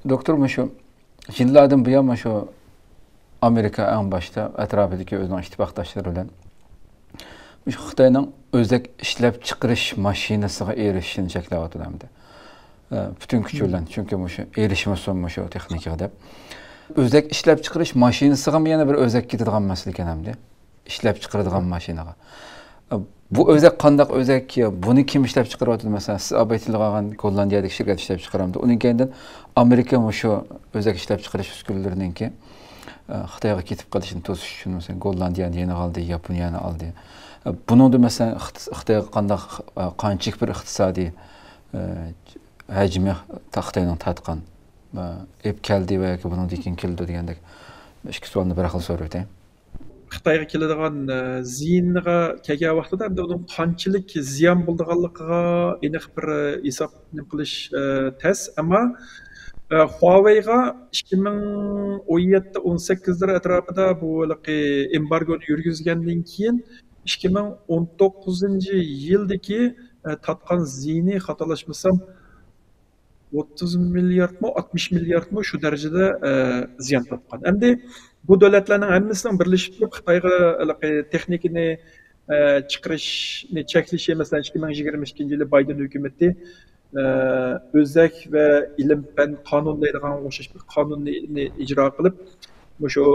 Doktor şu yıllardan bu yana şu Amerika en başta etrafındaki özünün ittifakdaşları bilen şu Xitayning özek ishlab chiqarish mashinasiga erishishini cheklayapti hamda. Bütün kuch bilan chunki şu erishmasin şu texnikaga deb. Özek ishlab chiqarish mashinasiga yana bir özek ketadigan masala ekan hamda. Ishlab chiqaradigan mashinaga. Bu özek qandaq özek ki buni kim ishlab chiqaryapti mesela siz abaytilgan Gollandiyadagi shirkat ishlab chiqaramdi. Uning kendidan Amerika şu özek ishlab chiqarish uskunalariniki Xitoyga ketib qolishini to'sish uchun mesela Gollandiyani yana oldi, Yaponiyani oldi. Bunun da mesela Xitoyga qandaq qanchalik bir iqtisodiy hajmi Xitoyning tatqan ep keldi va yoki bunun keyin keldi degandek ikki savolni bir xil so'rab o'tayim. Xitoyga keladigan ziyinga kelgan vaqtida hamda uning qanchalik ziyon bo'lganligiga aniq bir hisob qilish tez, ammo Huawei'ga 2017-18 atrofida bu embargoni yurgizgandan keyin 2019-yildagi tatqan ziyini xatolashmasam 30 milyard mı 60 milyard mı şu derecede ziyan tatqan. Endi bu davlatlarning hammasining birlashib Xitoyga texnikani chiqarishni cheklashi masalan 2022-yili Bayden hukumati o'zak va ilm fan qonun deydigan o'xshash bir qonunni ijro qilib shu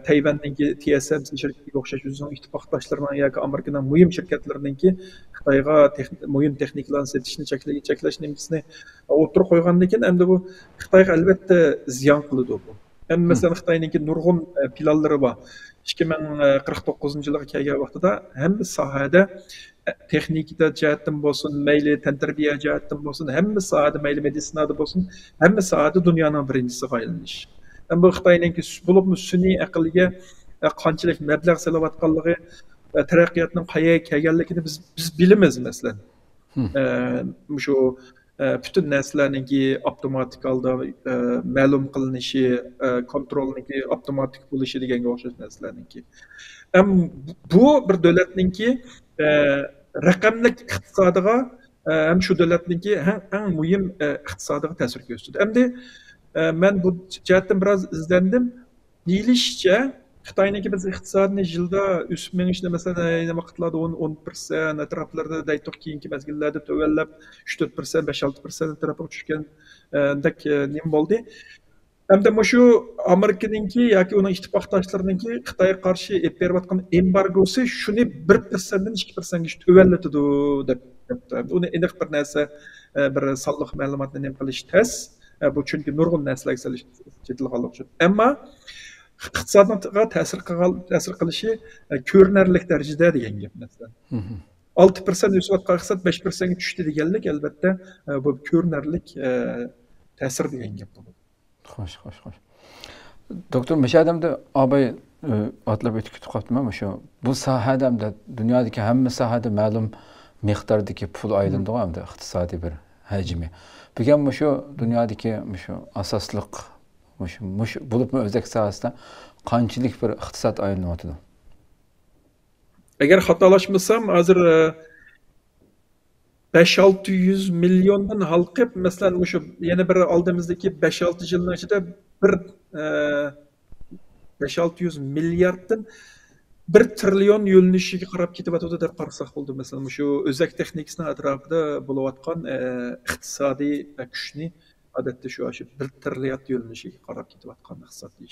Tayvandagi TSMC shirkatiga o'xshash o'zining ittifoqdoshlarining yoki Amerikaning muhim shirkatlarininki Xitoyga muhim texnikalarni sotishni cheklash nimasini o'tirib qo'ygandan keyin endi bu Xitoyga albatta ziyon qiladi bu. Endi masalan Xitoyninki nurg'un planlari bor. 2049-yilga kelgan vaqtida hamma sohada texnikada jihatdan bo'lsin, mayli tantarbiya jihatdan bo'lsin, hamma sohada mayli meditsinada bo'lsin, hamma sohada dunyoning birinchisiga aylanish. Bu Xitoyninki bo'libmi sun'iy aqlga qanchalik mablag' solayotganligi, taraqqiyotning qayerga kelganligini biz bilamiz masalan. Shu bütün narsalarninki avtomatik holda ma'lum qilinishi, kontrolniki avtomatik bo'lishi deganga o'xshash narsalarninki. Bu bir davlatninki raqamlik iqtisodiga ham shu davlatninki eng muhim iqtisodiga ta'sir ko'rsatadi. Endi men bu jihatdan biroz izlandim. Deyilishicha Xitoyniki biz iqtisodni yilda o'sib menishni masalan vaqtlarda 10% atroflarida daytoq keyingi mezgillarda tuvallab 3-4%, 5-6% atrofiga tushgandek nima bo'ldi. Hamda shu Amerikaninki yoki uning ittifoqdoshlarininki Xitoyga qarshi berayotgan embargosi shuni 1%dan 2%ga tuvallatadi deb uni aniq bir narsa bir sonliq ma'lumotni nima qilish tez. Bu chunki nurg'un narsalarga chetilganlik uchun. Ammo iqtisodiyotga ta'sir qilishi ko'rinarli darajada degan gap masalan. 6% o'sayotgan iqtisod 5%ga tushdi deganlik albatta bu ko'rinarli ta'sir degan gap bo'ladi. Xo'sh. Doktor Mishadamda abay atlab o'tib ketib qolibman shu. Bu sohada hamda dunyodagi hamma sohada ma'lum miqdordagi pul aylanadi hamda iqtisodiy bir hajmi. Bugun shu dunyodagi shu asosliq bo'libmi o'zak sohasida qanchalik bir iqtisod aylanyapti? Agar xatolashmasam, hozir 5-600 milyondan halqib, masalan, shu yana bir oldimizdagi 5-6 yilning ichida bir 5-600 milyarddan 1 trillion yo'linishiga qarab ketyapti deb qarasak bo'ldi. Masalan, shu o'zak texnikasining atrofida bo'layotgan iqtisodiy kuchni odatda shu 1 trillion yo'linishiga qarab ketayotgan iqtisodiy